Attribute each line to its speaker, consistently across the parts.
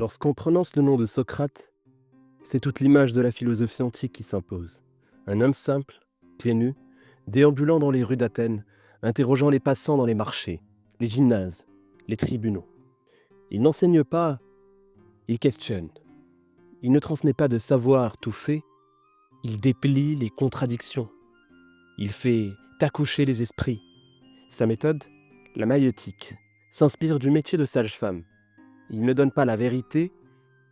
Speaker 1: Lorsqu'on prononce le nom de Socrate, c'est toute l'image de la philosophie antique qui s'impose. Un homme simple, pieds nus, déambulant dans les rues d'Athènes, interrogeant les passants dans les marchés, les gymnases, les tribunaux. Il n'enseigne pas, il questionne. Il ne transmet pas de savoir tout fait, il déplie les contradictions. Il fait accoucher les esprits. Sa méthode, la maïeutique, s'inspire du métier de sage-femme. Il ne donne pas la vérité,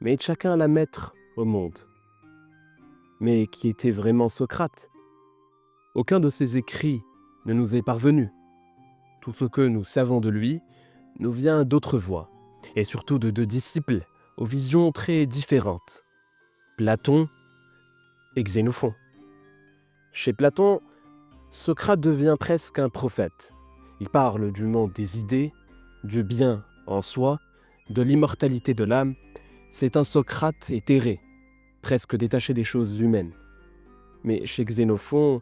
Speaker 1: mais aide chacun à la mettre au monde. Mais qui était vraiment Socrate? Aucun de ses écrits ne nous est parvenu. Tout ce que nous savons de lui nous vient d'autres voix, et surtout de deux disciples aux visions très différentes, Platon et Xénophon. Chez Platon, Socrate devient presque un prophète. Il parle du monde des idées, du bien en soi, de l'immortalité de l'âme. C'est un Socrate éthéré, presque détaché des choses humaines. Mais chez Xénophon,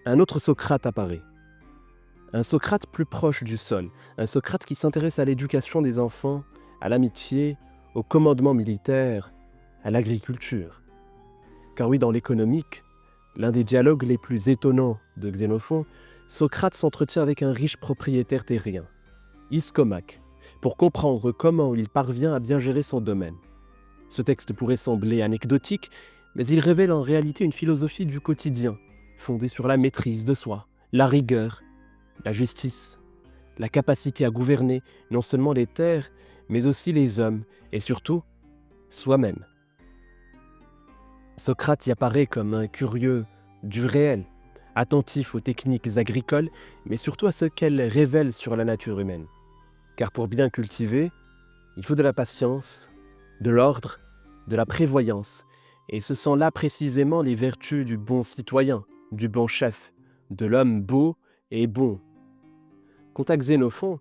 Speaker 1: un autre Socrate apparaît. Un Socrate plus proche du sol, un Socrate qui s'intéresse à l'éducation des enfants, à l'amitié, au commandement militaire, à l'agriculture. Car oui, dans l'économique, l'un des dialogues les plus étonnants de Xénophon, Socrate s'entretient avec un riche propriétaire terrien, Iscomaque, pour comprendre comment il parvient à bien gérer son domaine. Ce texte pourrait sembler anecdotique, mais il révèle en réalité une philosophie du quotidien, fondée sur la maîtrise de soi, la rigueur, la justice, la capacité à gouverner non seulement les terres, mais aussi les hommes, et surtout, soi-même. Socrate y apparaît comme un curieux du réel, attentif aux techniques agricoles, mais surtout à ce qu'elles révèlent sur la nature humaine. Car pour bien cultiver, il faut de la patience, de l'ordre, de la prévoyance, et ce sont là précisément les vertus du bon citoyen, du bon chef, de l'homme beau et bon. Quant à Xénophon,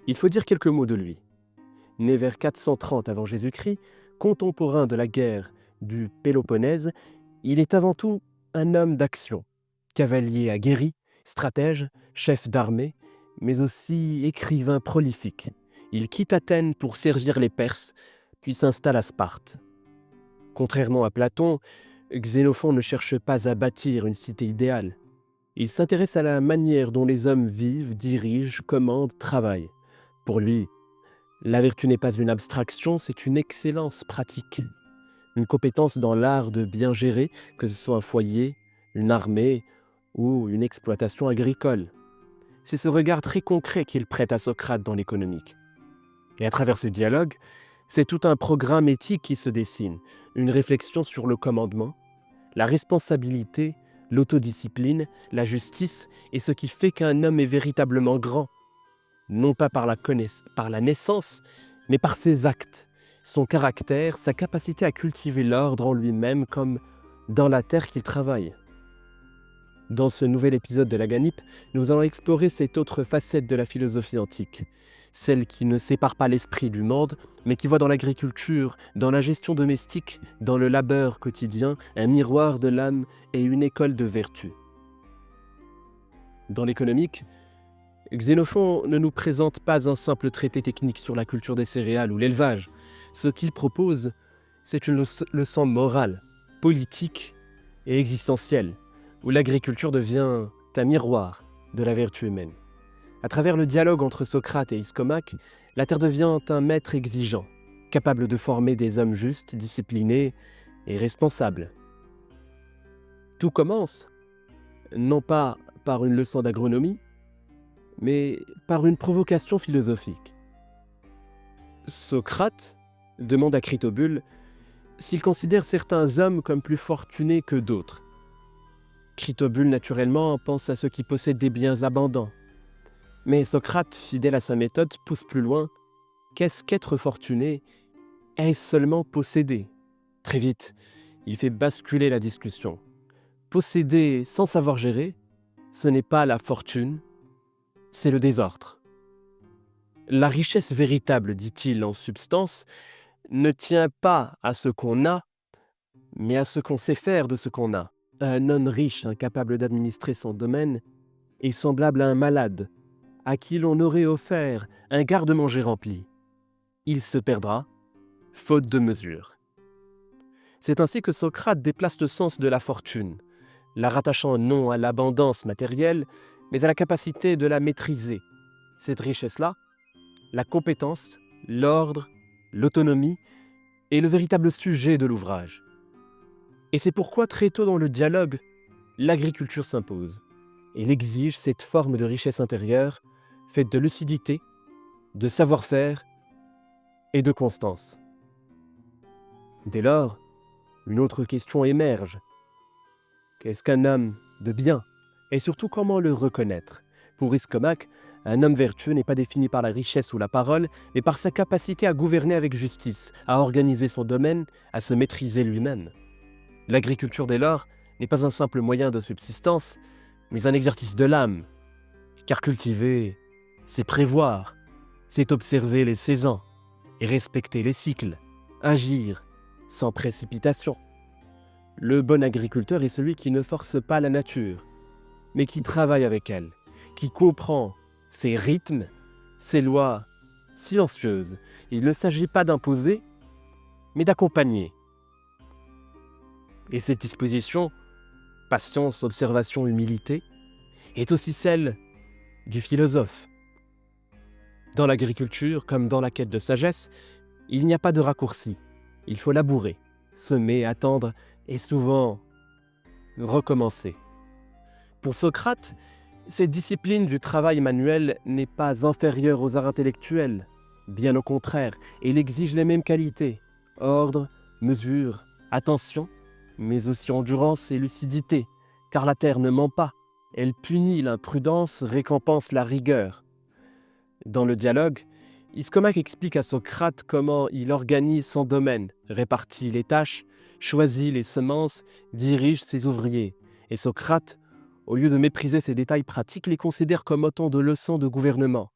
Speaker 1: il faut dire quelques mots de lui. Né vers 430 avant Jésus-Christ, contemporain de la guerre du Péloponnèse, il est avant tout un homme d'action, cavalier aguerri, stratège, chef d'armée, mais aussi écrivain prolifique. Il quitte Athènes pour servir les Perses, puis s'installe à Sparte. Contrairement à Platon, Xénophon ne cherche pas à bâtir une cité idéale. Il s'intéresse à la manière dont les hommes vivent, dirigent, commandent, travaillent. Pour lui, la vertu n'est pas une abstraction, c'est une excellence pratique. Une compétence dans l'art de bien gérer, que ce soit un foyer, une armée ou une exploitation agricole. C'est ce regard très concret qu'il prête à Socrate dans l'économique. Et à travers ce dialogue, c'est tout un programme éthique qui se dessine, une réflexion sur le commandement, la responsabilité, l'autodiscipline, la justice et ce qui fait qu'un homme est véritablement grand, non pas par la naissance, mais par ses actes, son caractère, sa capacité à cultiver l'ordre en lui-même comme dans la terre qu'il travaille. Dans ce nouvel épisode de la Ganip, nous allons explorer cette autre facette de la philosophie antique, celle qui ne sépare pas l'esprit du monde, mais qui voit dans l'agriculture, dans la gestion domestique, dans le labeur quotidien, un miroir de l'âme et une école de vertu. Dans l'économique, Xénophon ne nous présente pas un simple traité technique sur la culture des céréales ou l'élevage. Ce qu'il propose, c'est une leçon morale, politique et existentielle, où l'agriculture devient un miroir de la vertu humaine. À travers le dialogue entre Socrate et Iscomaque, la terre devient un maître exigeant, capable de former des hommes justes, disciplinés et responsables. Tout commence, non pas par une leçon d'agronomie, mais par une provocation philosophique. Socrate demande à Critobule s'il considère certains hommes comme plus fortunés que d'autres. Critobule, naturellement, pense à ceux qui possèdent des biens abondants. Mais Socrate, fidèle à sa méthode, pousse plus loin. Qu'est-ce qu'être fortuné? Est-ce seulement posséder? Très vite, il fait basculer la discussion. Posséder sans savoir gérer, ce n'est pas la fortune, c'est le désordre. La richesse véritable, dit-il en substance, ne tient pas à ce qu'on a, mais à ce qu'on sait faire de ce qu'on a. Un homme riche, incapable d'administrer son domaine, est semblable à un malade, à qui l'on aurait offert un garde-manger rempli. Il se perdra, faute de mesure. C'est ainsi que Socrate déplace le sens de la fortune, la rattachant non à l'abondance matérielle, mais à la capacité de la maîtriser. Cette richesse-là, la compétence, l'ordre, l'autonomie, est le véritable sujet de l'ouvrage. Et c'est pourquoi très tôt dans le dialogue, l'agriculture s'impose. Elle exige cette forme de richesse intérieure, faite de lucidité, de savoir-faire et de constance. Dès lors, une autre question émerge. Qu'est-ce qu'un homme de bien? Et surtout, comment le reconnaître? Pour Iskomak, un homme vertueux n'est pas défini par la richesse ou la parole, mais par sa capacité à gouverner avec justice, à organiser son domaine, à se maîtriser lui-même. L'agriculture, dès lors, n'est pas un simple moyen de subsistance, mais un exercice de l'âme. Car cultiver, c'est prévoir, c'est observer les saisons et respecter les cycles, agir sans précipitation. Le bon agriculteur est celui qui ne force pas la nature, mais qui travaille avec elle, qui comprend ses rythmes, ses lois silencieuses. Il ne s'agit pas d'imposer, mais d'accompagner. Et cette disposition, patience, observation, humilité, est aussi celle du philosophe. Dans l'agriculture, comme dans la quête de sagesse, il n'y a pas de raccourci. Il faut labourer, semer, attendre et souvent recommencer. Pour Socrate, cette discipline du travail manuel n'est pas inférieure aux arts intellectuels. Bien au contraire, elle exige les mêmes qualités, ordre, mesure, attention, mais aussi endurance et lucidité, car la terre ne ment pas. Elle punit l'imprudence, récompense la rigueur. Dans le dialogue, Iskomak explique à Socrate comment il organise son domaine, répartit les tâches, choisit les semences, dirige ses ouvriers. Et Socrate, au lieu de mépriser ces détails pratiques, les considère comme autant de leçons de gouvernement.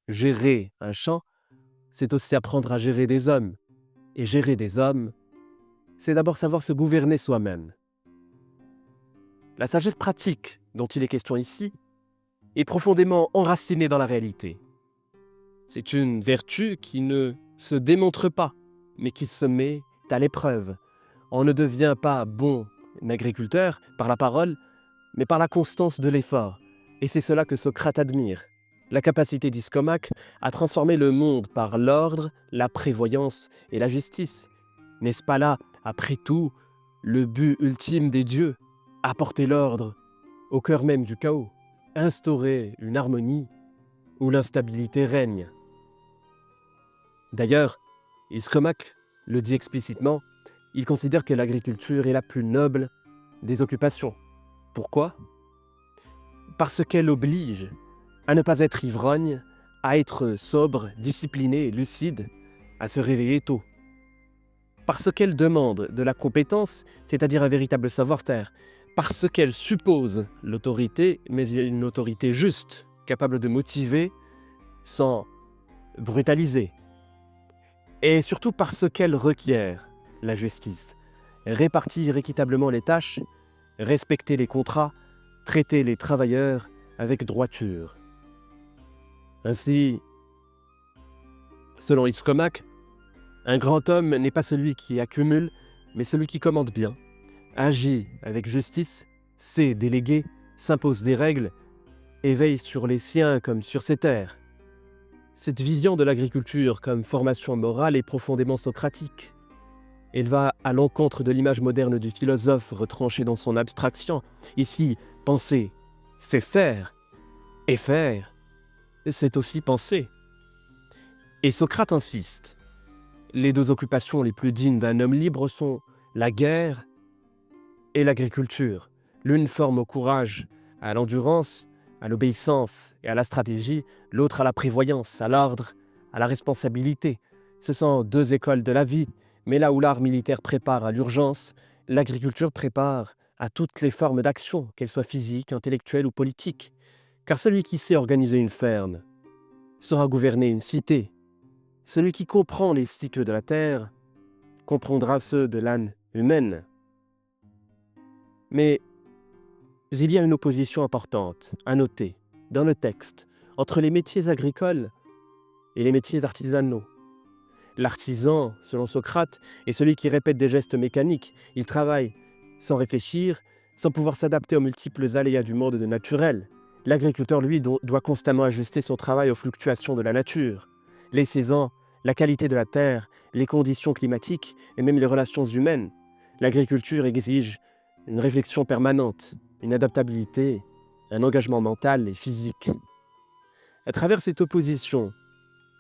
Speaker 1: Gérer un champ, c'est aussi apprendre à gérer des hommes. Et gérer des hommes, c'est d'abord savoir se gouverner soi-même. La sagesse pratique dont il est question ici est profondément enracinée dans la réalité. C'est une vertu qui ne se démontre pas, mais qui se met à l'épreuve. On ne devient pas bon agriculteur par la parole, mais par la constance de l'effort. Et c'est cela que Socrate admire. La capacité d'Iskomak à transformer le monde par l'ordre, la prévoyance et la justice. N'est-ce pas là, après tout, le but ultime des dieux? Apporter l'ordre au cœur même du chaos, instaurer une harmonie où l'instabilité règne. D'ailleurs, Iskomak le dit explicitement, il considère que l'agriculture est la plus noble des occupations. Pourquoi? Parce qu'elle oblige à ne pas être ivrogne, à être sobre, discipliné, lucide, à se réveiller tôt. Parce qu'elle demande de la compétence, c'est-à-dire un véritable savoir-faire. Parce qu'elle suppose l'autorité, mais une autorité juste, capable de motiver sans brutaliser. Et surtout parce qu'elle requiert la justice. Répartir équitablement les tâches, respecter les contrats, traiter les travailleurs avec droiture. Ainsi, selon Iskomak, un grand homme n'est pas celui qui accumule, mais celui qui commande bien, agit avec justice, sait déléguer, s'impose des règles et veille sur les siens comme sur ses terres. Cette vision de l'agriculture comme formation morale est profondément socratique. Elle va à l'encontre de l'image moderne du philosophe retranché dans son abstraction. Ici, penser, c'est faire, et faire, c'est aussi penser. Et Socrate insiste. Les deux occupations les plus dignes d'un homme libre sont la guerre et l'agriculture. L'une forme au courage, à l'endurance, à l'obéissance et à la stratégie, l'autre à la prévoyance, à l'ordre, à la responsabilité. Ce sont deux écoles de la vie, mais là où l'art militaire prépare à l'urgence, l'agriculture prépare à toutes les formes d'action, qu'elles soient physiques, intellectuelles ou politiques. Car celui qui sait organiser une ferme saura gouverner une cité. Celui qui comprend les cycles de la terre comprendra ceux de l'âme humaine. Mais il y a une opposition importante à noter dans le texte entre les métiers agricoles et les métiers artisanaux. L'artisan, selon Socrate, est celui qui répète des gestes mécaniques. Il travaille sans réfléchir, sans pouvoir s'adapter aux multiples aléas du monde naturel. L'agriculteur, lui, doit constamment ajuster son travail aux fluctuations de la nature. Les saisons, la qualité de la terre, les conditions climatiques et même les relations humaines. L'agriculture exige une réflexion permanente, une adaptabilité, un engagement mental et physique. À travers cette opposition,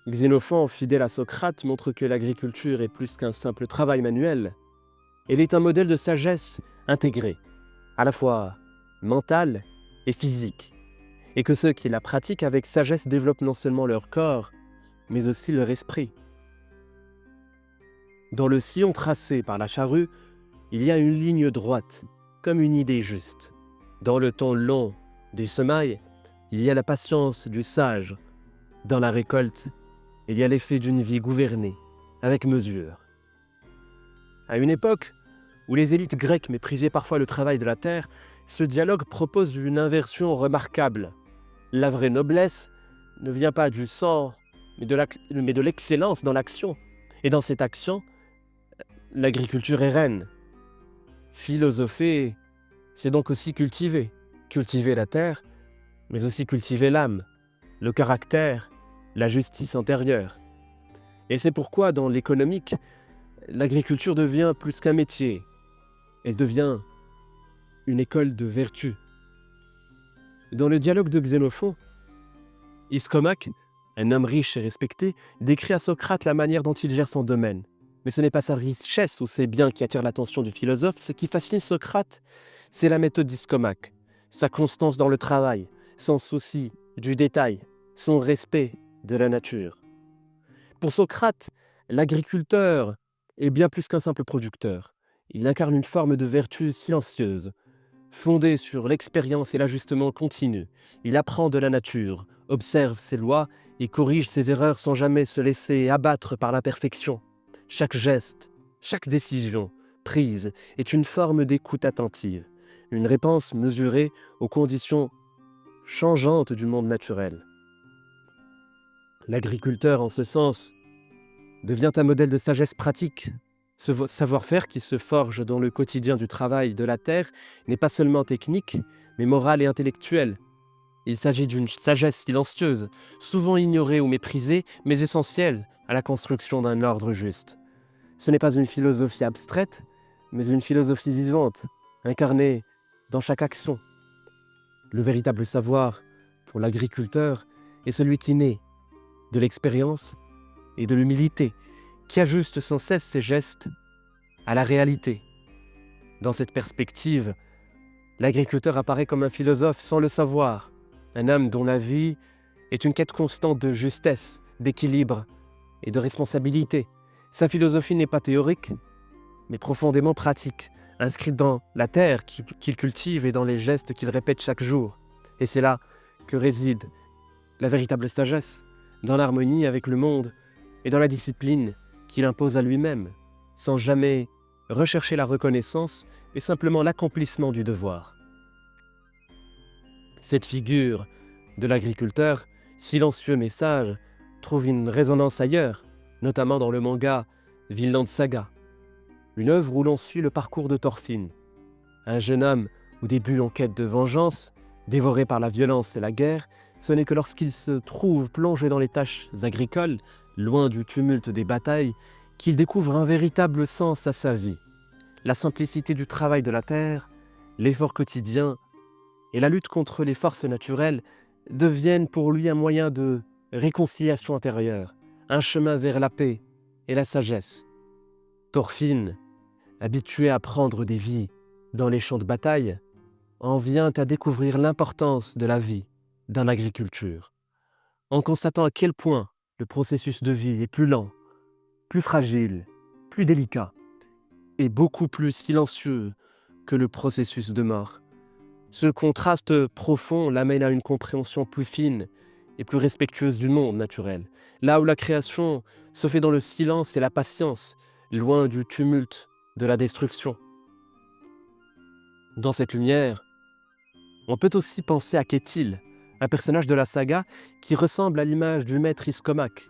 Speaker 1: Xénophon, fidèle à Socrate, montre que l'agriculture est plus qu'un simple travail manuel. Elle est un modèle de sagesse intégrée, à la fois mentale et physique, et que ceux qui la pratiquent avec sagesse développent non seulement leur corps, mais aussi leur esprit. Dans le sillon tracé par la charrue, il y a une ligne droite, comme une idée juste. Dans le temps long des semailles, il y a la patience du sage. Dans la récolte, il y a l'effet d'une vie gouvernée, avec mesure. À une époque où les élites grecques méprisaient parfois le travail de la terre, ce dialogue propose une inversion remarquable. La vraie noblesse ne vient pas du sang, mais de l'excellence dans l'action. Et dans cette action, l'agriculture est reine. Philosopher, c'est donc aussi cultiver. Cultiver la terre, mais aussi cultiver l'âme, le caractère, la justice intérieure. Et c'est pourquoi, dans l'économique, l'agriculture devient plus qu'un métier. Elle devient une école de vertu. Dans le dialogue de Xénophon, Iscomaque, un homme riche et respecté, décrit à Socrate la manière dont il gère son domaine. Mais ce n'est pas sa richesse ou ses biens qui attirent l'attention du philosophe. Ce qui fascine Socrate, c'est la méthode d'Iscomaque, sa constance dans le travail, son souci du détail, son respect de la nature. Pour Socrate, l'agriculteur est bien plus qu'un simple producteur. Il incarne une forme de vertu silencieuse, fondée sur l'expérience et l'ajustement continu. Il apprend de la nature, observe ses lois et corrige ses erreurs sans jamais se laisser abattre par l'imperfection. Chaque geste, chaque décision prise est une forme d'écoute attentive, une réponse mesurée aux conditions changeantes du monde naturel. L'agriculteur, en ce sens, devient un modèle de sagesse pratique. Ce savoir-faire qui se forge dans le quotidien du travail de la terre n'est pas seulement technique, mais morale et intellectuelle. Il s'agit d'une sagesse silencieuse, souvent ignorée ou méprisée, mais essentielle à la construction d'un ordre juste. Ce n'est pas une philosophie abstraite, mais une philosophie vivante, incarnée dans chaque action. Le véritable savoir, pour l'agriculteur, est celui qui naît de l'expérience et de l'humilité, qui ajuste sans cesse ses gestes à la réalité. Dans cette perspective, l'agriculteur apparaît comme un philosophe sans le savoir, un homme dont la vie est une quête constante de justesse, d'équilibre et de responsabilité. Sa philosophie n'est pas théorique, mais profondément pratique, inscrite dans la terre qu'il cultive et dans les gestes qu'il répète chaque jour. Et c'est là que réside la véritable sagesse, dans l'harmonie avec le monde et dans la discipline qu'il impose à lui-même, sans jamais rechercher la reconnaissance, mais simplement l'accomplissement du devoir. Cette figure de l'agriculteur, silencieux mais sage, trouve une résonance ailleurs, notamment dans le manga Vinland Saga, une œuvre où l'on suit le parcours de Thorfinn, un jeune homme au début en quête de vengeance, dévoré par la violence et la guerre. Ce n'est que lorsqu'il se trouve plongé dans les tâches agricoles, loin du tumulte des batailles, qu'il découvre un véritable sens à sa vie. La simplicité du travail de la terre, l'effort quotidien et la lutte contre les forces naturelles deviennent pour lui un moyen de réconciliation intérieure, un chemin vers la paix et la sagesse. Thorfinn, habitué à prendre des vies dans les champs de bataille, en vient à découvrir l'importance de la vie dans l'agriculture, en constatant à quel point le processus de vie est plus lent, plus fragile, plus délicat et beaucoup plus silencieux que le processus de mort. Ce contraste profond l'amène à une compréhension plus fine et plus respectueuse du monde naturel, là où la création se fait dans le silence et la patience, loin du tumulte de la destruction. Dans cette lumière, on peut aussi penser à Kétil, un personnage de la saga qui ressemble à l'image du maître Iscomaque.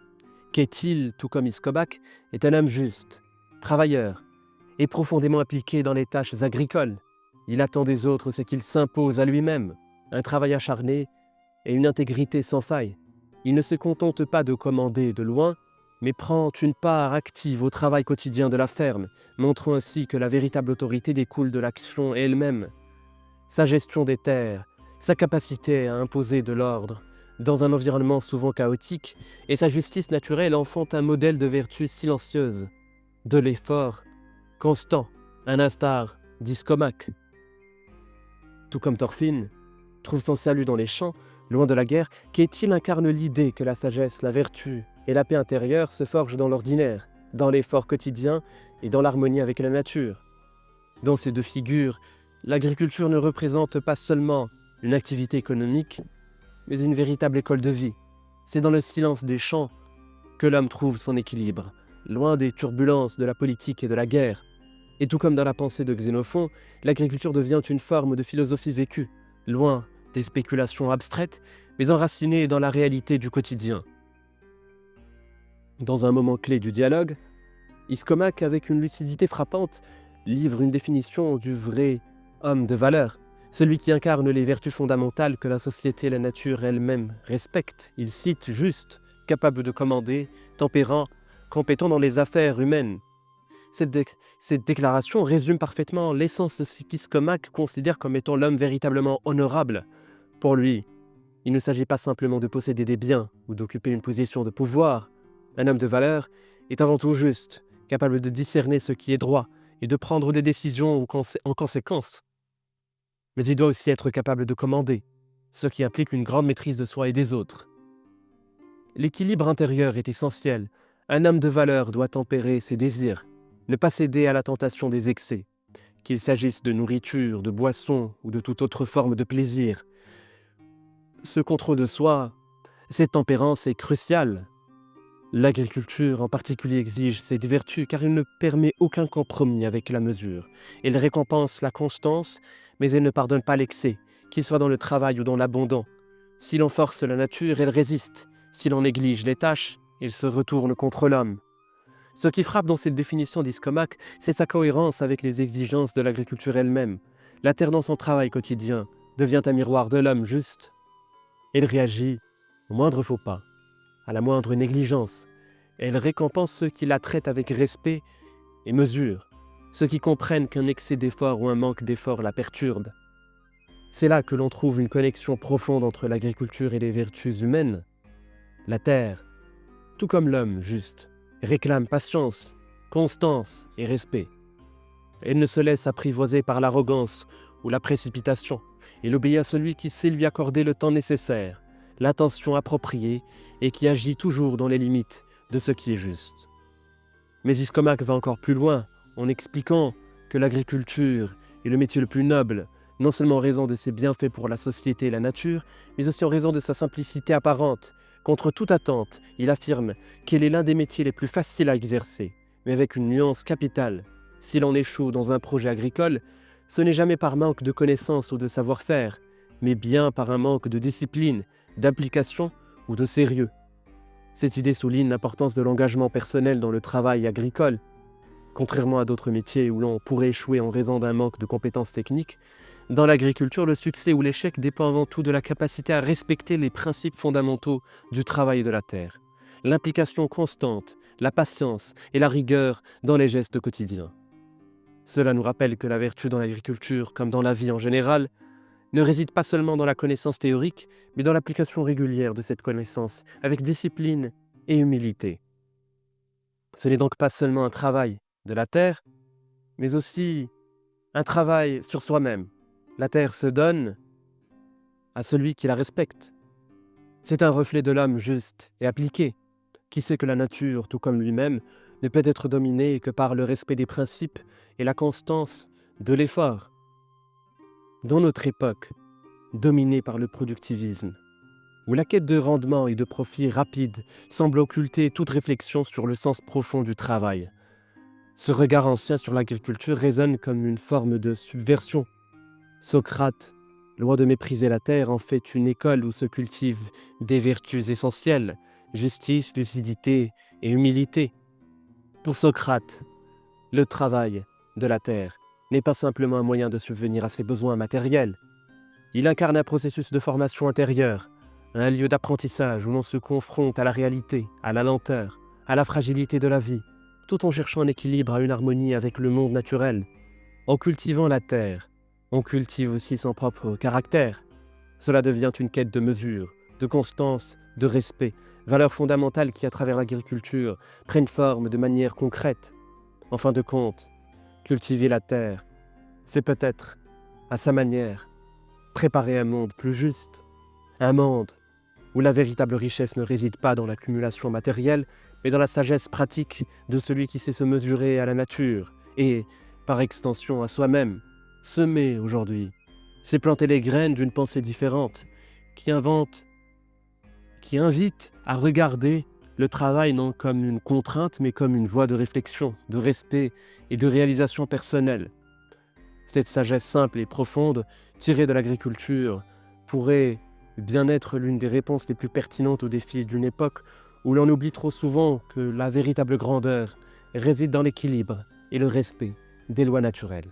Speaker 1: Quetil, tout comme Iskomak, est un homme juste, travailleur et profondément impliqué dans les tâches agricoles. Il attend des autres ce qu'il s'impose à lui-même, un travail acharné et une intégrité sans faille. Il ne se contente pas de commander de loin, mais prend une part active au travail quotidien de la ferme, montrant ainsi que la véritable autorité découle de l'action elle-même. Sa gestion des terres, sa capacité à imposer de l'ordre dans un environnement souvent chaotique, et sa justice naturelle enfantent un modèle de vertu silencieuse, de l'effort constant, un instar d'Iskomak. Tout comme Thorfinn trouve son salut dans les champs, loin de la guerre, Quetil incarne l'idée que la sagesse, la vertu et la paix intérieure se forgent dans l'ordinaire, dans l'effort quotidien et dans l'harmonie avec la nature. Dans ces deux figures, l'agriculture ne représente pas seulement une activité économique, mais une véritable école de vie. C'est dans le silence des champs que l'homme trouve son équilibre, loin des turbulences de la politique et de la guerre. Et tout comme dans la pensée de Xénophon, l'agriculture devient une forme de philosophie vécue, loin des spéculations abstraites, mais enracinée dans la réalité du quotidien. Dans un moment clé du dialogue, Iskomak, avec une lucidité frappante, livre une définition du vrai homme de valeur, celui qui incarne les vertus fondamentales que la société et la nature elle-même respectent. Il cite juste, capable de commander, tempérant, compétent dans les affaires humaines. Cette déclaration résume parfaitement l'essence de ce qu'Iskomak considère comme étant l'homme véritablement honorable. Pour lui, il ne s'agit pas simplement de posséder des biens ou d'occuper une position de pouvoir. Un homme de valeur est avant tout juste, capable de discerner ce qui est droit et de prendre des décisions en conséquence. Mais il doit aussi être capable de commander, ce qui implique une grande maîtrise de soi et des autres. L'équilibre intérieur est essentiel. Un homme de valeur doit tempérer ses désirs, ne pas céder à la tentation des excès, qu'il s'agisse de nourriture, de boisson ou de toute autre forme de plaisir. Ce contrôle de soi, cette tempérance est cruciale. L'agriculture en particulier exige cette vertu car elle ne permet aucun compromis avec la mesure. Elle récompense la constance, mais elle ne pardonne pas l'excès, qu'il soit dans le travail ou dans l'abondant. Si l'on force la nature, elle résiste. Si l'on néglige les tâches, elle se retourne contre l'homme. Ce qui frappe dans cette définition d'Iskomak, c'est sa cohérence avec les exigences de l'agriculture elle-même. La terre dans son travail quotidien devient un miroir de l'homme juste. Elle réagit au moindre faux pas, à la moindre négligence. Elle récompense ceux qui la traitent avec respect et mesure, ceux qui comprennent qu'un excès d'effort ou un manque d'effort la perturbe. C'est là que l'on trouve une connexion profonde entre l'agriculture et les vertus humaines. La terre, tout comme l'homme juste, réclame patience, constance et respect. Elle ne se laisse apprivoiser par l'arrogance ou la précipitation. Elle obéit à celui qui sait lui accorder le temps nécessaire, l'attention appropriée et qui agit toujours dans les limites de ce qui est juste. Mais Iskomak va encore plus loin en expliquant que l'agriculture est le métier le plus noble, non seulement en raison de ses bienfaits pour la société et la nature, mais aussi en raison de sa simplicité apparente. Contre toute attente, il affirme qu'elle est l'un des métiers les plus faciles à exercer, mais avec une nuance capitale. Si l'on échoue dans un projet agricole, ce n'est jamais par manque de connaissances ou de savoir-faire, mais bien par un manque de discipline, d'application ou de sérieux. Cette idée souligne l'importance de l'engagement personnel dans le travail agricole. Contrairement à d'autres métiers où l'on pourrait échouer en raison d'un manque de compétences techniques, dans l'agriculture, le succès ou l'échec dépend avant tout de la capacité à respecter les principes fondamentaux du travail de la terre. L'implication constante, la patience et la rigueur dans les gestes quotidiens. Cela nous rappelle que la vertu dans l'agriculture, comme dans la vie en général, ne réside pas seulement dans la connaissance théorique, mais dans l'application régulière de cette connaissance, avec discipline et humilité. Ce n'est donc pas seulement un travail de la terre, mais aussi un travail sur soi-même. La terre se donne à celui qui la respecte. C'est un reflet de l'homme juste et appliqué, qui sait que la nature, tout comme lui-même, ne peut être dominée que par le respect des principes et la constance de l'effort. Dans notre époque, dominée par le productivisme, où la quête de rendement et de profit rapide semble occulter toute réflexion sur le sens profond du travail, ce regard ancien sur l'agriculture résonne comme une forme de subversion. Socrate, loin de mépriser la terre, en fait une école où se cultivent des vertus essentielles, justice, lucidité et humilité. Pour Socrate, le travail de la terre n'est pas simplement un moyen de subvenir à ses besoins matériels. Il incarne un processus de formation intérieure, un lieu d'apprentissage où l'on se confronte à la réalité, à la lenteur, à la fragilité de la vie, tout en cherchant un équilibre à une harmonie avec le monde naturel. En cultivant la terre, on cultive aussi son propre caractère. Cela devient une quête de mesure, de constance, de respect, valeurs fondamentales qui, à travers l'agriculture, prennent forme de manière concrète. En fin de compte, cultiver la terre, c'est peut-être, à sa manière, préparer un monde plus juste, un monde où la véritable richesse ne réside pas dans l'accumulation matérielle, mais dans la sagesse pratique de celui qui sait se mesurer à la nature et, par extension, à soi-même. Semer aujourd'hui, c'est planter les graines d'une pensée différente, qui invite à regarder le travail non comme une contrainte, mais comme une voie de réflexion, de respect et de réalisation personnelle. Cette sagesse simple et profonde, tirée de l'agriculture, pourrait bien être l'une des réponses les plus pertinentes aux défis d'une époque où l'on oublie trop souvent que la véritable grandeur réside dans l'équilibre et le respect des lois naturelles.